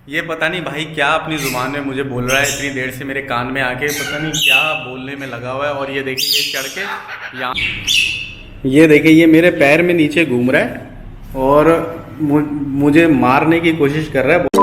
ये पता नहीं भाई क्या अपनी ज़ुबान में मुझे बोल रहा है इतनी देर से मेरे कान में आके, पता नहीं क्या बोलने में लगा हुआ है। और ये देखिए ये चढ़ के यहाँ, ये देखिए ये मेरे पैर में नीचे घूम रहा है और मुझे मारने की कोशिश कर रहा है।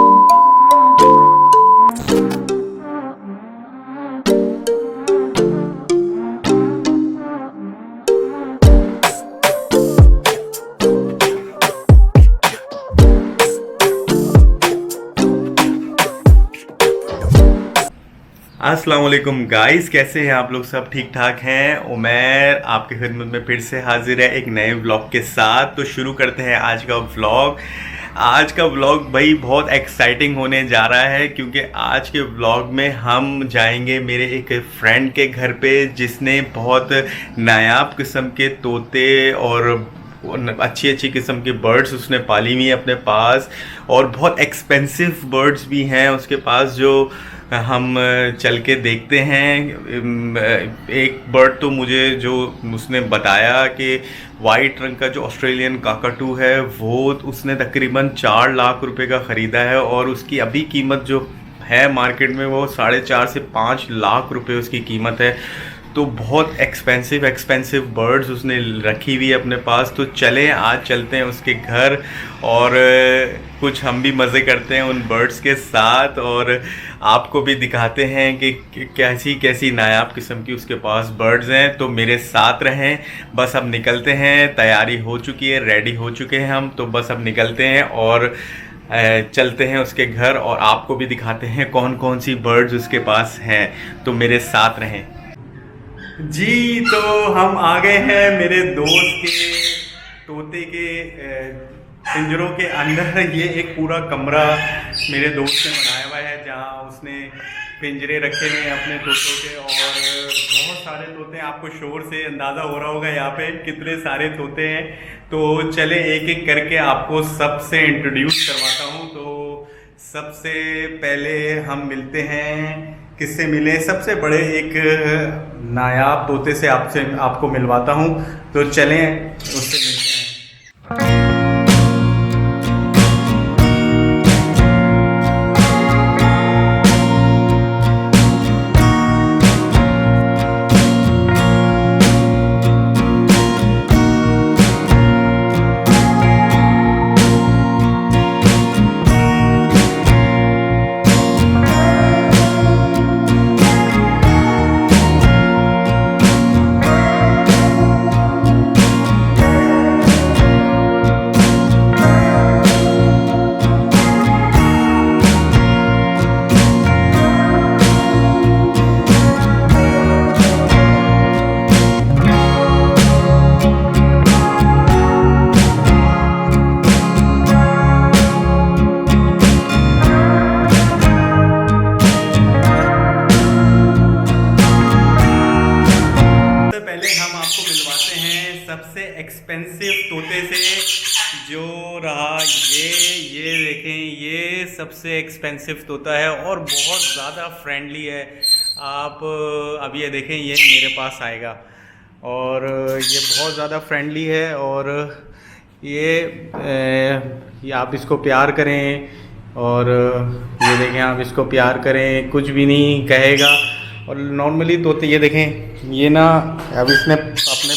अस्सलाम वालेकुम गाइस, कैसे हैं आप लोग? सब ठीक ठाक हैं। उमैर आपकी खिदमत में फिर से हाजिर है एक नए व्लॉग के साथ। तो शुरू करते हैं आज का व्लॉग। आज का व्लॉग भाई बहुत एक्साइटिंग होने जा रहा है, क्योंकि आज के व्लॉग में हम जाएंगे मेरे एक फ्रेंड के घर पे, जिसने बहुत नायाब किस्म के तोते और अच्छी अच्छी किस्म की बर्ड्स उसने पाली हुई है अपने पास, और बहुत एक्सपेंसिव बर्ड्स भी हैं उसके पास, जो हम चल के देखते हैं। एक बर्ड तो मुझे जो उसने बताया कि वाइट रंग का जो ऑस्ट्रेलियन काकाटू है, वो उसने तकरीबन 4 लाख रुपए का ख़रीदा है, और उसकी अभी कीमत जो है मार्केट में वो 4.5 से 5 लाख रुपए उसकी कीमत है। तो बहुत एक्सपेंसिव बर्ड्स उसने रखी हुई है अपने पास। तो चलें आज चलते हैं उसके घर और कुछ हम भी मज़े करते हैं उन बर्ड्स के साथ, और आपको भी दिखाते हैं कि कैसी कैसी नायाब किस्म की उसके पास बर्ड्स हैं। तो मेरे साथ रहें। बस अब निकलते हैं, तैयारी हो चुकी है, रेडी हो चुके हैं हम, तो बस अब निकलते हैं और चलते हैं उसके घर, और आपको भी दिखाते हैं कौन कौन सी बर्ड्स उसके पास हैं। तो मेरे साथ रहें जी। तो हम आ गए हैं मेरे दोस्त के तोते के पिंजरों के अंदर। ये एक पूरा कमरा मेरे दोस्त ने बनाया हुआ है, जहाँ उसने पिंजरे रखे हुए हैं अपने तोतों के, और बहुत सारे तोते हैं। आपको शोर से अंदाज़ा हो रहा होगा यहाँ पे कितने सारे तोते हैं। तो चले एक एक करके आपको सबसे इंट्रोड्यूस करवाता हूँ। तो सबसे पहले हम मिलते हैं, किससे मिले? सबसे बड़े एक नायाब तोते से आपको मिलवाता हूँ। तो चलें उससे मिलते हैं। सबसे एक्सपेंसिव तोते से जो रहा, ये देखें, ये सबसे एक्सपेंसिव तोता है और बहुत ज़्यादा फ्रेंडली है। आप अब ये देखें, ये मेरे पास आएगा और ये बहुत ज़्यादा फ्रेंडली है, और ये आप इसको प्यार करें, और ये देखें आप इसको प्यार करें, कुछ भी नहीं कहेगा। और नॉर्मली तोते, ये देखें, ये ना अब इसने अपने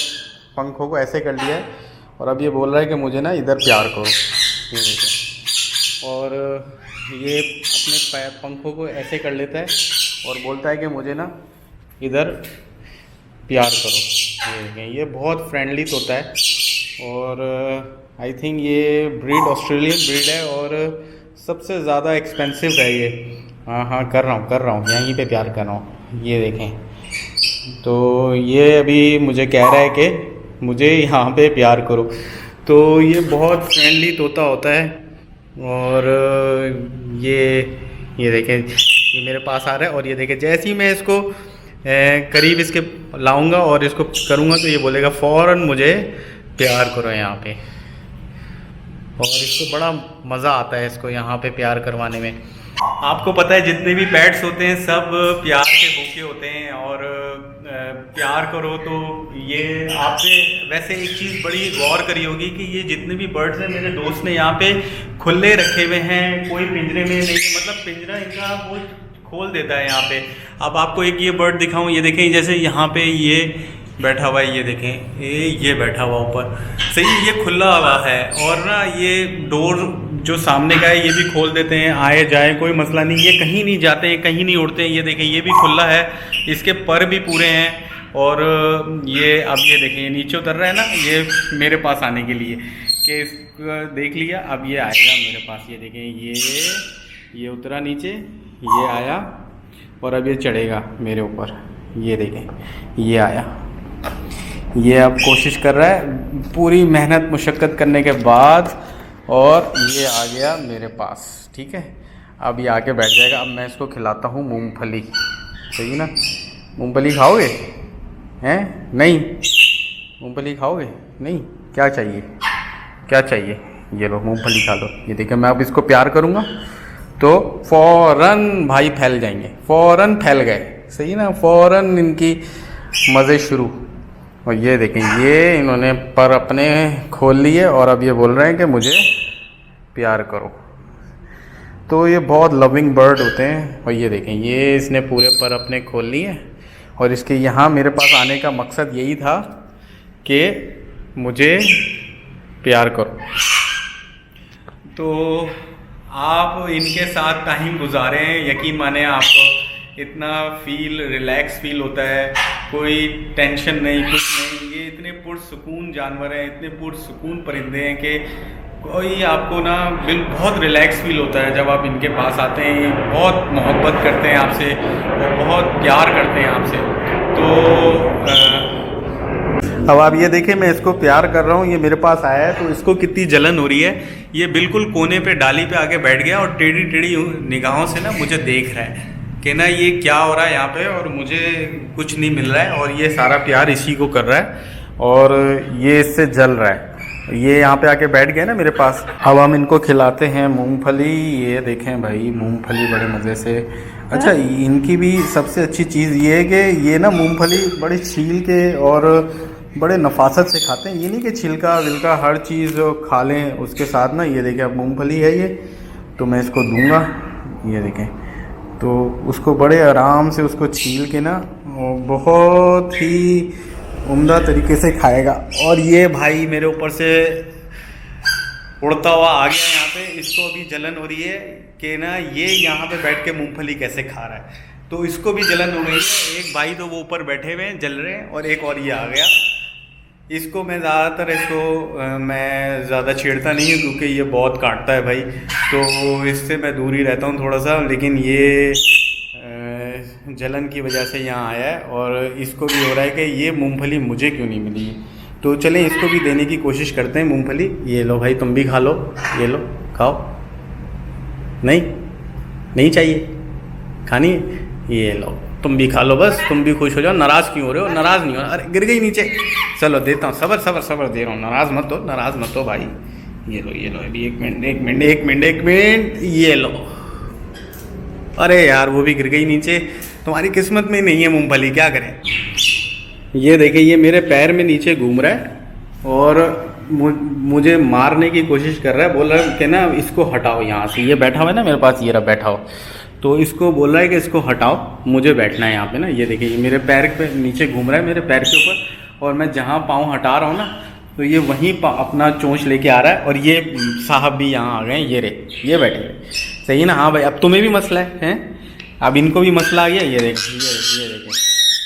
पंखों को ऐसे कर लिया है, और अब ये बोल रहा है कि मुझे ना इधर प्यार करो। ये देखें, और ये अपने पंखों को ऐसे कर लेता है और बोलता है कि मुझे ना इधर प्यार करो। ये देखें, ये बहुत फ्रेंडली तोता है, और आई थिंक ये ब्रीड ऑस्ट्रेलियन ब्रीड है, और सबसे ज़्यादा एक्सपेंसिव है ये। हाँ कर रहा हूँ यहीं पे प्यार कर रहा हूँ। ये देखें, तो ये अभी मुझे कह रहा है कि मुझे यहाँ पे प्यार करो। तो ये बहुत फ्रेंडली तोता होता है, और ये देखें, ये मेरे पास आ रहा है, और ये देखें जैसे ही मैं इसको करीब इसके लाऊंगा और इसको करूँगा, तो ये बोलेगा फ़ौरन मुझे प्यार करो यहाँ पे। और इसको बड़ा मज़ा आता है इसको यहाँ पे प्यार करवाने में। आपको पता है जितने भी पेट्स होते हैं सब प्यार के भूखे होते हैं, और प्यार करो तो ये आपसे। वैसे एक चीज़ बड़ी गौर करी होगी कि ये जितने भी बर्ड्स हैं, मेरे दोस्त ने यहाँ पे खुले रखे हुए हैं, कोई पिंजरे में नहीं है, मतलब पिंजरा इनका वो खोल देता है यहाँ पे। अब आपको एक ये बर्ड दिखाऊं, ये देखें, जैसे यहाँ पे ये बैठा हुआ है, ये देखें, ये बैठा हुआ ऊपर, सही, ये खुला हुआ है। और ना ये डोर जो सामने का है ये भी खोल देते हैं, आए जाए कोई मसला नहीं, ये कहीं नहीं जाते हैं, कहीं नहीं उड़ते हैं। ये देखें, ये भी खुला है, इसके पर भी पूरे हैं। और ये अब ये देखें, ये नीचे उतर रहा है ना, ये मेरे पास आने के लिए, कि इसको देख लिया, अब ये आएगा मेरे पास। ये देखें, ये उतरा नीचे, ये आया, और अब ये चढ़ेगा मेरे ऊपर। ये देखें, ये आया, ये अब कोशिश कर रहा है पूरी मेहनत मुशक्क़त करने के बाद, और ये आ गया मेरे पास। ठीक है, अब ये आके बैठ जाएगा। अब मैं इसको खिलाता हूँ मूंगफली, सही ना? मूंगफली खाओगे? हैं? नहीं, मूंगफली खाओगे? नहीं, क्या चाहिए, क्या चाहिए? ये लो मूंगफली खा लो। ये देखिए, मैं अब इसको प्यार करूँगा तो फ़ौरन भाई फैल जाएंगे, फ़ौरन फैल गए, सही ना? फ़ौरन इनकी मज़े शुरू। और ये देखें, ये इन्होंने पर अपने खोल लिए, और अब ये बोल रहे हैं कि मुझे प्यार करो। तो ये बहुत लविंग बर्ड होते हैं। और ये देखें, ये इसने पूरे पर अपने खोल लिए, और इसके यहाँ मेरे पास आने का मकसद यही था कि मुझे प्यार करो। तो आप इनके साथ टाइम गुजारें, यकीन माने आपको इतना रिलैक्स फील होता है, कोई टेंशन नहीं, कुछ नहीं। ये इतने पुरसुकून जानवर हैं, इतने पुरसुकून परिंदे हैं कि कोई आपको ना बहुत रिलैक्स फील होता है जब आप इनके पास आते हैं। ये बहुत मोहब्बत करते हैं आपसे और बहुत प्यार करते हैं आपसे। तो अब आप ये देखें, मैं इसको प्यार कर रहा हूँ, ये मेरे पास आया है, तो इसको कितनी जलन हो रही है। ये बिल्कुल कोने पे डाली पे आके बैठ गया, और टेढ़ी टेढ़ी निगाहों से ना मुझे देख रहा है कि ना ये क्या हो रहा है यहाँ पे, और मुझे कुछ नहीं मिल रहा है, और ये सारा प्यार इसी को कर रहा है, और ये इससे जल रहा है। ये यहाँ पे आके बैठ गए ना मेरे पास। अब हम इनको खिलाते हैं मूंगफली। ये देखें भाई, मूंगफली बड़े मज़े से। अच्छा, इनकी भी सबसे अच्छी चीज़ ये है कि ये ना मूंगफली बड़ी छील के और बड़े नफासत से खाते हैं। ये नहीं कि छिलका विलका हर चीज़ खा लें उसके साथ ना। ये देखें, अब मूंगफली है ये, तो मैं इसको दूंगा। ये देखें, तो उसको बड़े आराम से उसको छील के ना बहुत ही उम्दा तरीके से खाएगा। और ये भाई मेरे ऊपर से उड़ता हुआ आ गया यहाँ पे। इसको अभी जलन हो रही है कि ना ये यहाँ पे बैठ के मूंगफली कैसे खा रहा है, तो इसको भी जलन हो रही है। एक भाई तो वो ऊपर बैठे हुए हैं, जल रहे हैं, और एक और ये आ गया। इसको मैं ज़्यादातर मैं ज़्यादा छेड़ता नहीं हूँ क्योंकि ये बहुत काटता है भाई, तो इससे मैं दूर ही रहता हूँ थोड़ा सा। लेकिन ये जलन की वजह से यहाँ आया है, और इसको भी हो रहा है कि ये मूंगफली मुझे क्यों नहीं मिली। तो चलें, इसको भी देने की कोशिश करते हैं मूंगफली। ये लो भाई, तुम भी खा लो, ये लो खाओ। नहीं, नहीं चाहिए खानी, ये लो तुम भी खा लो, बस तुम भी खुश हो जाओ। नाराज़ क्यों हो रहे हो? नाराज़ नहीं हो, अरे गिर गई नीचे। चलो देता हूँ, सबर सबर सबर दे रहा हूँ, नाराज़ मत हो, नाराज़ मत हो भाई। ये लो, ये लो, अभी 1 मिनट 1 मिनट 1 मिनट 1 मिनट, ये लो। अरे यार, वो भी गिर गई नीचे। तुम्हारी किस्मत में नहीं है मूंगफली, क्या करें। ये देखिए, ये मेरे पैर में नीचे घूम रहा है और मुझे मारने की कोशिश कर रहा है। बोल रहा है कि ना इसको हटाओ यहाँ से। ये बैठा हुआ है ना मेरे पास, ये रहा बैठा हो, तो इसको बोल रहा है कि इसको हटाओ, मुझे बैठना है यहाँ पे ना। ये देखिए, ये मेरे पैर पे नीचे घूम रहा है, मेरे पैर के ऊपर, और मैं जहाँ पाँव हटा रहा हूँ ना, तो ये वहीं अपना चोंच लेके आ रहा है। और ये साहब भी यहाँ आ गए, ये ये बैठे, सही ना? हाँ भाई, अब तुम्हें भी मसला है, हैं? अब इनको भी मसला आ गया। ये देखिए, ये देखिए,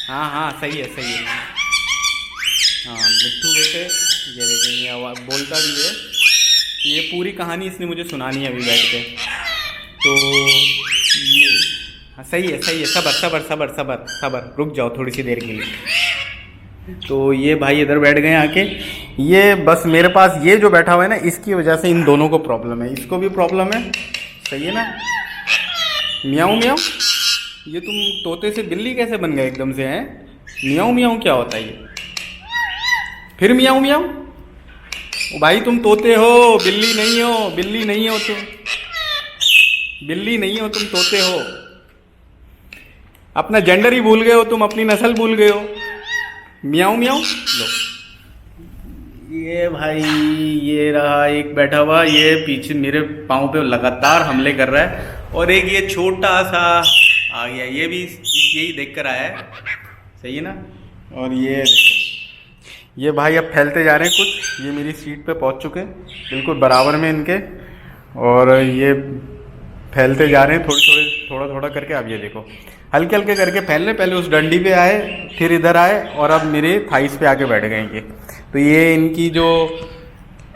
हाँ हाँ, सही है, सही है। हाँ मिट्टू बेटे, ये देखें, ये आवाज़ बोलता भी है। ये पूरी कहानी इसने मुझे सुनानी है अभी बैठ के। तो ये हाँ, सही है, सही है, सबर सबर सबर सबर सबर, रुक जाओ थोड़ी सी देर के लिए। तो ये भाई इधर बैठ गए आके। ये बस मेरे पास ये जो बैठा हुआ है ना, इसकी वजह से इन दोनों को प्रॉब्लम है, इसको भी प्रॉब्लम है, सही है ना? मियाऊ मियाऊ, ये तुम तोते से बिल्ली कैसे बन गए एकदम से, हैं? मियाऊ मियाऊ क्या होता है ये? फिर मियाऊ मियाऊ? भाई तुम तोते हो, बिल्ली नहीं हो, बिल्ली नहीं हो तुम। बिल्ली नहीं हो तुम, तोते हो। अपना जेंडर ही भूल गए हो तुम, अपनी नस्ल भूल गए हो। मियाऊ मियाऊ लो। ये भाई, ये रहा एक बैठा हुआ, ये पीछे मेरे पाँव पे लगातार हमले कर रहा है। और एक ये छोटा सा आ गया, ये भी यही देख कर आया है, सही है ना। और ये देखो, ये भाई अब फैलते जा रहे हैं कुछ, ये मेरी सीट पे पहुंच चुके हैं बिल्कुल बराबर में इनके, और ये फैलते जा रहे हैं थोड़ा थोड़ा करके। अब ये देखो हल्के हल्के करके फैल रहे, पहले उस डंडी पे आए, फिर इधर आए, और अब मेरे थाइस पे आके बैठ गए ये। तो ये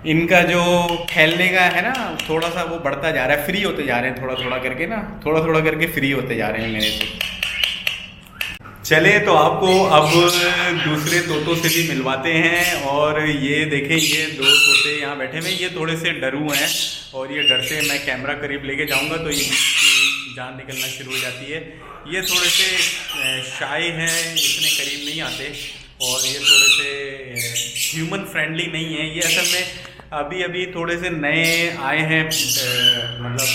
इनका जो फैलने का है ना, थोड़ा सा वो बढ़ता जा रहा है, फ्री होते जा रहे हैं थोड़ा थोड़ा करके ना, थोड़ा थोड़ा करके फ्री होते जा रहे हैं मेरे से। चले तो आपको अब दूसरे तोतों से भी मिलवाते हैं। और ये देखें, ये दो तोते यहाँ बैठे हुए, ये थोड़े से डरू हैं, और ये डर से मैं कैमरा करीब लेके जाऊँगा तो ये जान निकलना शुरू हो जाती है। ये थोड़े से शाय हैं, इतने करीब नहीं आते, और ये थोड़े से ह्यूमन फ्रेंडली नहीं है। ये असल में अभी अभी थोड़े से नए आए हैं, मतलब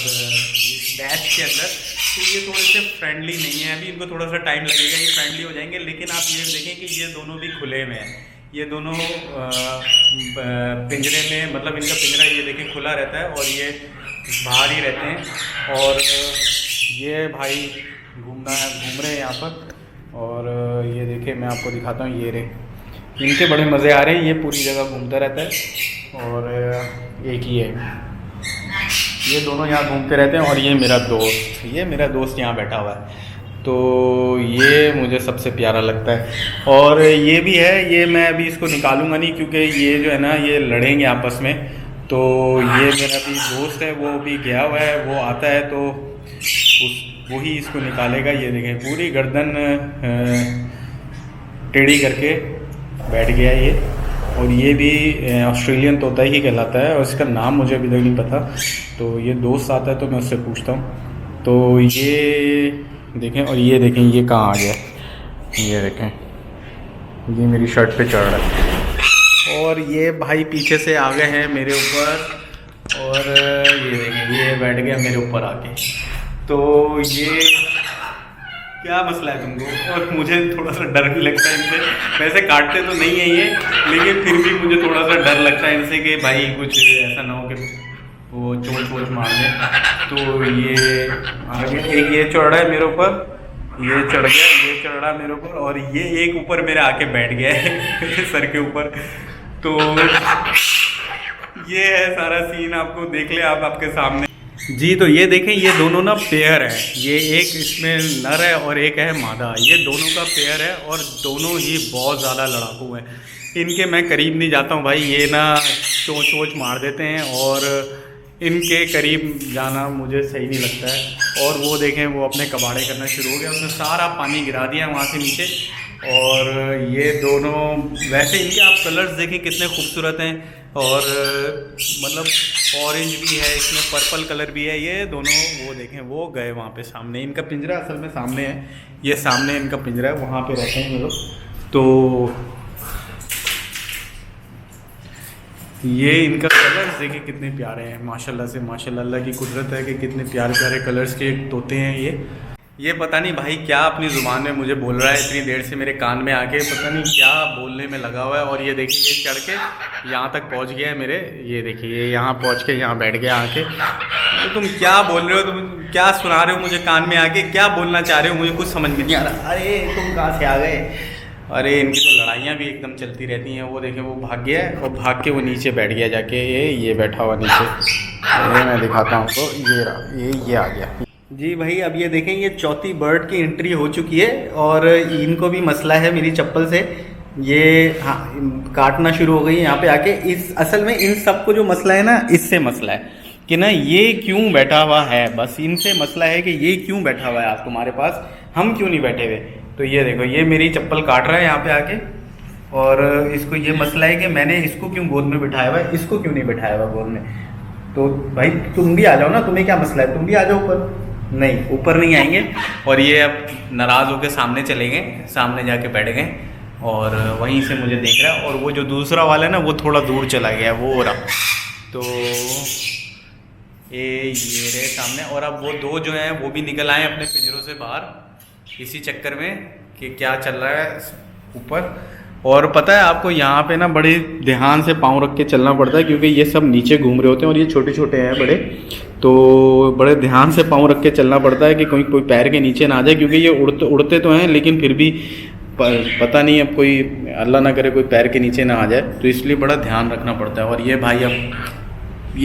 बैच के अंदर, तो ये थोड़े से फ्रेंडली नहीं है। अभी इनको थोड़ा सा टाइम लगेगा, ये फ्रेंडली हो जाएंगे। लेकिन आप ये देखें कि ये दोनों भी खुले में हैं, ये दोनों पिंजरे में, मतलब इनका पिंजरा ये देखें खुला रहता है, और ये बाहर ही रहते हैं। और ये भाई घूम रहे हैं यहाँ पर। और ये देखें, मैं आपको दिखाता हूँ, ये रहे, इनके बड़े मज़े आ रहे हैं, ये पूरी जगह घूमता रहता है। और एक ही है, ये दोनों यहाँ घूमते रहते हैं। और ये मेरा दोस्त यहाँ बैठा हुआ है, तो ये मुझे सबसे प्यारा लगता है। और ये भी है, ये मैं अभी इसको निकालूंगा नहीं, क्योंकि ये जो है ना, ये लड़ेंगे आपस में। तो ये मेरा भी दोस्त है, वो भी गया हुआ है, वो आता है तो वही इसको निकालेगा। ये देखें, पूरी गर्दन टेढ़ी करके बैठ गया ये। और ये भी ऑस्ट्रेलियन तोता ही कहलाता है, और इसका नाम मुझे अभी तक नहीं पता। तो ये दोस्त आता है तो मैं उससे पूछता हूँ। तो ये देखें, और ये देखें ये कहाँ आ गया, ये देखें, ये मेरी शर्ट पे चढ़ रहा है। और ये भाई पीछे से आ गए हैं मेरे ऊपर, और ये देखें, ये बैठ गया मेरे ऊपर आके। तो ये क्या मसला है तुमको? और मुझे थोड़ा सा डर भी लगता है इनसे, वैसे काटते तो नहीं है ये, लेकिन फिर भी मुझे थोड़ा सा डर लगता है इनसे कि भाई कुछ ऐसा ना हो कि वो चोट मार दे। तो ये आगे एक ये चढ़ रहा है मेरे ऊपर, ये चढ़ गया, ये चढ़ रहा है मेरे ऊपर, और ये एक ऊपर मेरे आके बैठ गया है सर के ऊपर। तो ये है सारा सीन, आपको देख ले आप आपके सामने जी। तो ये देखें, ये दोनों ना पेयर है, ये एक इसमें नर है और एक है मादा, ये दोनों का पेयर है, और दोनों ही बहुत ज़्यादा लड़ाकू हैं। इनके मैं करीब नहीं जाता हूँ भाई, ये ना चोंच मार देते हैं, और इनके करीब जाना मुझे सही नहीं लगता है। और वो देखें, वो अपने कबाड़े करना शुरू हो गया, उसने सारा पानी गिरा दिया वहाँ से नीचे। और ये दोनों, वैसे इनके आप कलर्स देखें कितने खूबसूरत हैं, और मतलब ऑरेंज भी है इसमें, पर्पल कलर भी है। ये दोनों वो देखें, वो गए वहाँ पे सामने, इनका पिंजरा असल में सामने है, ये सामने इनका पिंजरा है, वहाँ पे रहते हैं ये लोग। तो ये इनका कलर्स देखिए कितने प्यारे हैं, माशाल्लाह से माशाल्लाह, अल्लाह की कुदरत है कि कितने प्यारे प्यारे कलर्स के तोते हैं ये पता नहीं भाई क्या अपनी ज़ुबान में मुझे बोल रहा है इतनी देर से मेरे कान में आके, पता नहीं क्या बोलने में लगा हुआ है। और ये देखिए, ये चढ़ के यहाँ तक पहुँच गया है मेरे, ये देखिए, ये यहाँ पहुँच के यहाँ बैठ गया आके। तो तुम क्या बोल रहे हो, तुम क्या सुना रहे हो मुझे कान में आके, क्या बोलना चाह रहे हो, मुझे कुछ समझ में नहीं आ रहा। अरे तुम कहाँ से आ गए? अरे इनकी तो लड़ाइयाँ भी एकदम चलती रहती हैं। वो देखें, वो भाग गया है, और भाग के वो नीचे बैठ गया जाके, ये बैठा हुआ नीचे, ये मैं दिखाता हूँ। तो ये रहा, ये आ गया जी भाई। अब ये देखें, ये चौथी बर्ड की एंट्री हो चुकी है, और इनको भी मसला है मेरी चप्पल से, ये हाँ काटना शुरू हो गई यहाँ पे आके। इस असल में इन सबको जो मसला है ना, इससे मसला है कि ना ये क्यों बैठा हुआ है, बस इनसे मसला है कि ये क्यों बैठा हुआ है आज तुम्हारे पास, हम क्यों नहीं बैठे हुए। तो ये देखो, ये मेरी चप्पल काट रहा है यहाँ पे आके, और इसको ये मसला है कि मैंने इसको क्यों गोद में बिठाया हुआ है, इसको क्यों नहीं बिठाया हुआ गोद में। तो भाई तुम भी आ जाओ ना, तुम्हें क्या मसला है, तुम भी आ जाओ ऊपर। नहीं, ऊपर नहीं आएंगे। और ये अब नाराज़ होकर सामने चले गए, सामने जाके बैठ गए, और वहीं से मुझे देख रहा है। और वो जो दूसरा वाला है ना, वो थोड़ा दूर चला गया, वो हो रहा। तो ये रहे सामने। और अब वो दो जो हैं वो भी निकल आए अपने पिंजरों से बाहर इसी चक्कर में कि क्या चल रहा है ऊपर। और पता है आपको यहाँ पे ना बड़े ध्यान से पाँव रख के चलना पड़ता है, क्योंकि ये सब नीचे घूम रहे होते हैं और ये छोटे छोटे हैं बड़े, तो बड़े ध्यान से पाँव रख के चलना पड़ता है कि कोई पैर के नीचे ना आ जाए, क्योंकि ये उड़ते तो हैं लेकिन फिर भी पता नहीं अब कोई अल्लाह ना करे कोई पैर के नीचे ना आ जाए, तो इसलिए बड़ा ध्यान रखना पड़ता है। और ये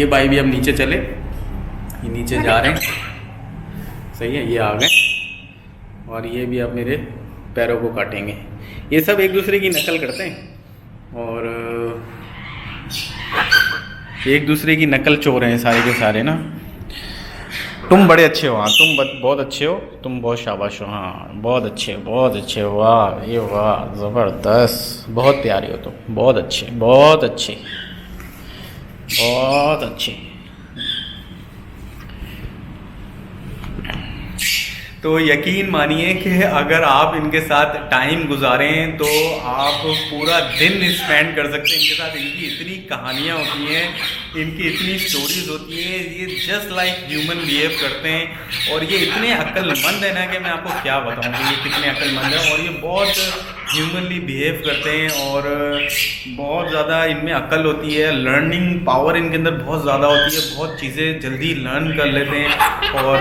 भाई भी अब नीचे चले, ये नीचे जा रहे हैं, सही है, ये आ गए और ये भी अब मेरे पैरों को काटेंगे। ये सब एक दूसरे की नकल करते हैं और एक दूसरे की नकल चोर हैं सारे के सारे ना। तुम बड़े अच्छे हो, हाँ तुम बहुत अच्छे हो, तुम बहुत शाबाश हो, हाँ बहुत अच्छे हो, वाह ये वाह ज़बरदस्त, बहुत प्यारे हो तुम, बहुत अच्छे बहुत अच्छे बहुत अच्छे। तो यकीन मानिए कि अगर आप इनके साथ टाइम गुजारें तो आप पूरा दिन स्पेंड कर सकते हैं इनके साथ। इनकी इतनी कहानियाँ होती हैं, इनकी इतनी स्टोरीज होती हैं, ये जस्ट लाइक ह्यूमन बिहेव करते हैं। और ये इतने अक्लमंद है ना कि मैं आपको क्या बताऊँ कि ये कितने अक्लमंद हैं। और ये बहुत ह्यूमनली बिहेव करते हैं और बहुत ज़्यादा इनमें अक्ल होती है, लर्निंग पावर इनके अंदर बहुत ज़्यादा होती है, बहुत चीज़ें जल्दी लर्न कर लेते हैं। और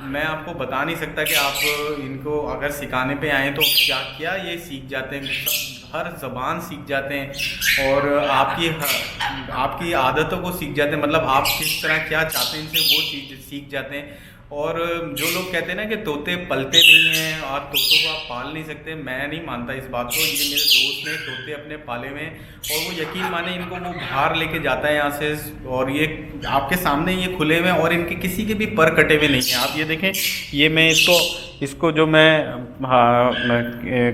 मैं आपको बता नहीं सकता कि आप इनको अगर सिखाने पे आएँ तो क्या क्या ये सीख जाते हैं, हर ज़बान सीख जाते हैं और आपकी आदतों को सीख जाते हैं। मतलब आप किस तरह क्या चाहते हैं इनसे वो चीज़ सीख जाते हैं। और जो लोग कहते हैं ना कि तोते पलते नहीं हैं और तोतों को आप पाल नहीं सकते, मैं नहीं मानता इस बात को। ये मेरे दोस्त ने तोते अपने पाले में और वो यकीन माने इनको वो बाहर लेके जाता है यहाँ से और ये आपके सामने ये खुले हुए और इनके किसी के भी पर कटे हुए नहीं हैं। आप ये देखें, ये मैं इसको जो मैं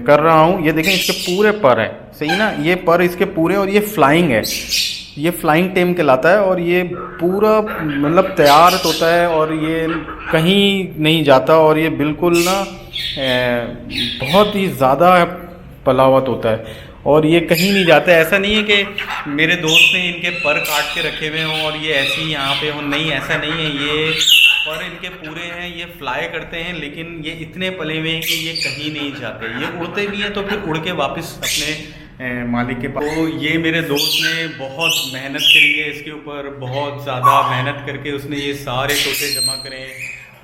कर रहा हूँ, ये देखें इसके पूरे पर है, सही ना, ये पर इसके पूरे, और ये फ्लाइंग है, ये फ्लाइंग टेम कहलाता है। और ये पूरा मतलब तैयार होता है और ये कहीं नहीं जाता और ये बिल्कुल ना बहुत ही ज़्यादा पलावत होता है और ये कहीं नहीं जाता है। ऐसा नहीं है कि मेरे दोस्त ने इनके पर काट के रखे हुए हों और ये ऐसे ही यहाँ पे हो, नहीं ऐसा नहीं है। ये पर इनके पूरे हैं, ये फ्लाई करते हैं, लेकिन ये इतने पले हुए हैं कि ये कहीं नहीं जाते। ये उड़ते भी हैं तो फिर उड़ के वापस अपने मालिक के पास। तो ये मेरे दोस्त ने बहुत मेहनत करी है इसके ऊपर, बहुत ज़्यादा मेहनत करके उसने ये सारे तोते जमा करें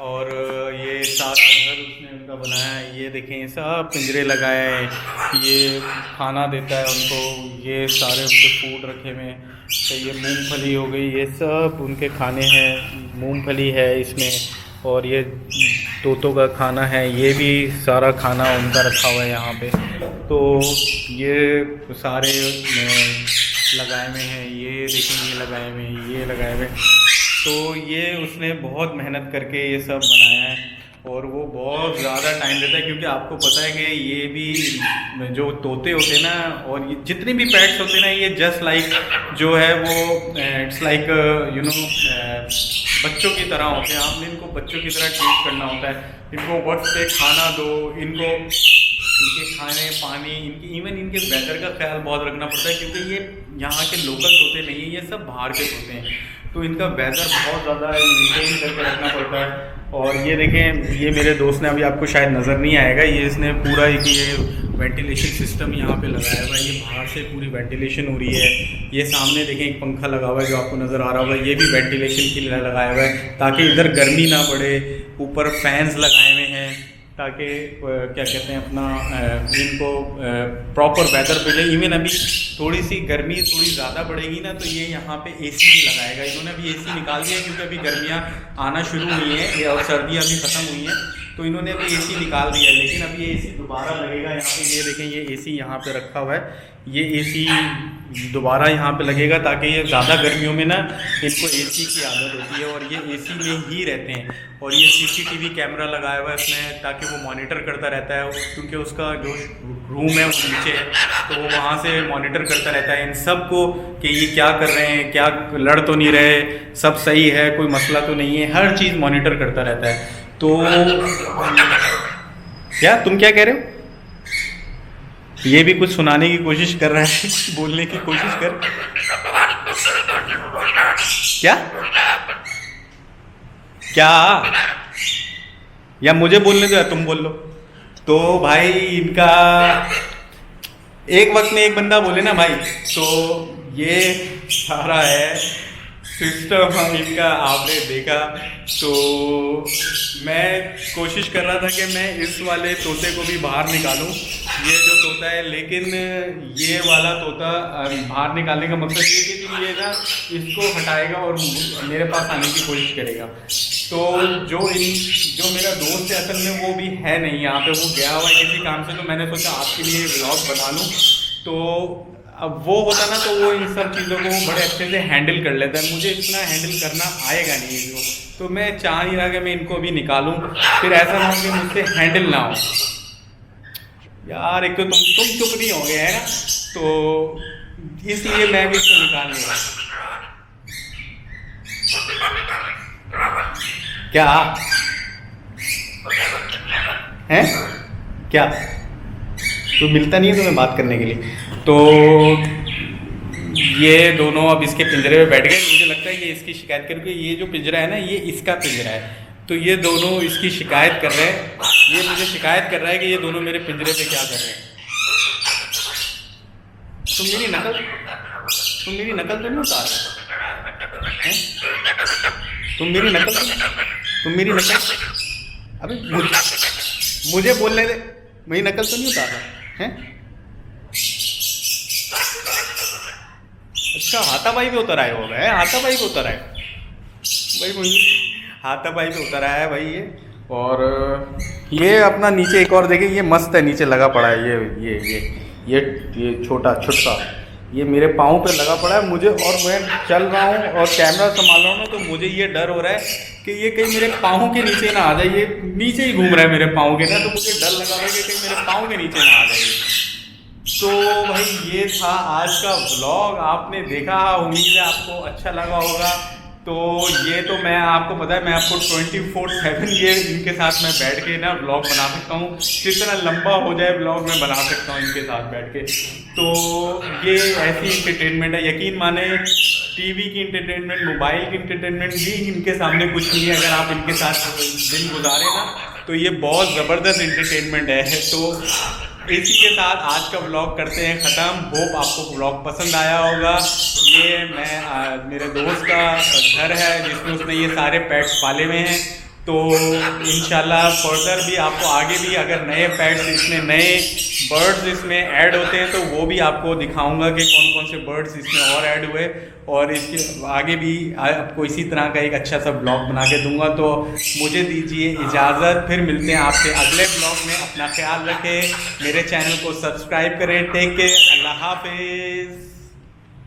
और ये सारा घर उसने उनका बनाया है। ये देखें सब पिंजरे लगाए हैं, ये खाना देता है उनको, ये सारे उनके फूड रखे हुए हैं। तो ये मूंगफली हो गई, ये सब उनके खाने हैं, मूंगफली है इसमें, और ये तोतों का खाना है, ये भी सारा खाना उनका रखा हुआ है यहाँ पे। तो ये सारे लगाए हुए हैं, ये देखें ये लगाए हुए हैं, ये लगाए हुए हैं। तो ये उसने बहुत मेहनत करके ये सब बनाया है और वो बहुत ज़्यादा टाइम लेता है, क्योंकि आपको पता है कि ये भी जो तोते होते हैं ना, और ये जितने भी पेट्स होते हैं ना, ये जस्ट लाइक जो है वो इट्स लाइक यू नो बच्चों की तरह होते हैं। आपने इनको बच्चों की तरह ट्रीट करना होता है, इनको वक्त पे खाना दो, इनको इनके खाने पानी, इवन इनके वेदर का ख्याल बहुत रखना पड़ता है, क्योंकि ये यहाँ के लोकल तोते नहीं हैं, ये सब बाहर के तोते हैं। तो इनका वेदर बहुत ज़्यादा मेंटेन करके रखना पड़ता है। और ये देखें, ये मेरे दोस्त ने, अभी आपको शायद नज़र नहीं आएगा, ये इसने पूरा ये वेंटिलेशन सिस्टम यहाँ पे लगाया हुआ है, ये बाहर से पूरी वेंटिलेशन हो रही है। ये सामने देखें एक पंखा लगा हुआ है जो आपको नज़र आ रहा होगा, ये भी वेंटिलेशन के लिए लगाया हुआ है ताकि इधर गर्मी ना पड़े। ऊपर फैंस लगाए हुए हैं ताकि क्या कहते हैं अपना इनको प्रॉपर वेदर मिले। इवन अभी थोड़ी सी गर्मी थोड़ी ज़्यादा बढ़ेगी ना, तो ये यहाँ पे एसी भी लगाएगा। इन्होंने अभी एसी निकाल दिया क्योंकि अभी गर्मियाँ आना शुरू हुई हैं और सर्दियाँ अभी ख़त्म हुई हैं, तो इन्होंने अभी एसी निकाल दिया है। लेकिन अभी ये एसी दोबारा लगेगा यहाँ पे। ये देखें, ये एसी यहाँ पे रखा हुआ है, ये एसी दोबारा यहाँ पे लगेगा ताकि ये ज़्यादा गर्मियों में ना इनको एसी की आदत होती है और ये एसी में ही रहते हैं। और ये सीसीटीवी कैमरा लगाया हुआ है इसमें ताकि वो मॉनिटर करता रहता है, क्योंकि उसका जो रूम है वो नीचे है, तो वो वहाँ से मॉनिटर करता रहता है इन सब को कि ये क्या कर रहे हैं, क्या लड़ तो नहीं रहे, सब सही है, कोई मसला तो नहीं है, हर चीज़ मॉनिटर करता रहता है। तो क्या तुम क्या कह रहे हो? ये भी कुछ सुनाने की कोशिश कर रहा है, कुछ बोलने की कोशिश कर। क्या क्या, या मुझे बोलने दो या तुम बोल लो। तो भाई इनका एक वक्त में एक बंदा बोले ना भाई, तो ये सारा है सिस्टम इनका आपने देखा। तो मैं कोशिश कर रहा था कि मैं इस वाले तोते को भी बाहर निकालूं, ये जो तोता है, लेकिन ये वाला तोता बाहर निकालने का मकसद ये कि ये ना इसको हटाएगा और मेरे पास आने की कोशिश करेगा। तो जो मेरा दोस्त है असल में वो भी है नहीं यहाँ पे, वो गया हुआ है किसी काम से। तो मैंने सोचा आपके लिए व्लॉग बना लूँ। तो अब वो होता ना तो वो इन सब चीज़ों को बड़े अच्छे से हैंडल कर लेता है, मुझे इतना हैंडल करना आएगा नहीं इसको। तो मैं चाह नहीं रहा कि मैं इनको अभी निकालूं, फिर ऐसा ना हो कि मुझसे हैंडल ना हो। यार एक तो तुम चुप नहीं हो गए है ना, तो इसलिए मैं भी इसको निकाल नहीं रहा। क्या है, क्या तो मिलता नहीं है तुम्हें बात करने के लिए। तो ये दोनों अब इसके पिंजरे में बैठ गए। मुझे लगता है कि इसकी शिकायत करके, ये जो पिंजरा है ना ये इसका पिंजरा है, तो ये दोनों इसकी शिकायत कर रहे हैं। ये मुझे शिकायत कर रहा है कि ये दोनों मेरे पिंजरे पे क्या कर रहे हैं। तुम मेरी नकल तो नहीं उतार रहे, तुम मेरी नकल अबे मुझे बोलने दे, मेरी नकल तो नहीं उतार रहा है। अच्छा हाथापाई पे उतर आए हो गए, हाथापाई पे उतर आए भाई, मुझे हाथापाई पे उतर आया है भाई ये। और ये अपना नीचे एक और देखे, ये मस्त है, नीचे लगा पड़ा है ये छोटा छुटका, ये मेरे पाँव पे लगा पड़ा है मुझे। और मैं चल रहा हूँ और कैमरा संभाल रहा हूँ ना, तो मुझे ये डर हो रहा है कि ये कहीं मेरे पाँव के नीचे ना आ जाए। ये नीचे ही घूम रहा है मेरे पाँव के ना, तो मुझे डर लगा हुआ है कि कहीं मेरे पाँव के नीचे ना आ जाए। तो भाई ये था आज का व्लॉग, आपने देखा, उम्मीद है आपको अच्छा लगा होगा। तो ये तो मैं आपको पता है, मैं आपको 24/7 ये इनके साथ मैं बैठ के ना व्लॉग बना सकता हूँ, जितना लंबा हो जाए व्लॉग मैं बना सकता हूँ इनके साथ बैठ के। तो ये ऐसी इंटरटेनमेंट है, यकीन माने टीवी की इंटरटेनमेंट, मोबाइल की इंटरटेनमेंट भी इनके सामने कुछ नहीं है। अगर आप इनके साथ दिन गुजारे ना तो ये बहुत ज़बरदस्त इंटरटेनमेंट है। तो इसी के साथ आज का व्लॉग करते हैं ख़त्म। होप आपको व्लॉग पसंद आया होगा। ये मेरे दोस्त का घर है जिसमें उसने ये सारे पेट्स पाले हुए हैं। तो इंशाल्लाह फर्दर भी आपको आगे भी अगर नए पेट्स इसमें, नए बर्ड्स इसमें ऐड होते हैं तो वो भी आपको दिखाऊंगा कि कौन कौन से बर्ड्स इसमें और ऐड हुए, और इसके आगे भी आपको इसी तरह का एक अच्छा सा ब्लॉग बना के दूंगा। तो मुझे दीजिए इजाज़त, फिर मिलते हैं आपसे अगले ब्लॉग में। अपना ख्याल रखें, मेरे चैनल को सब्सक्राइब करें। टेक केयर, अल्लाह हाफिज़।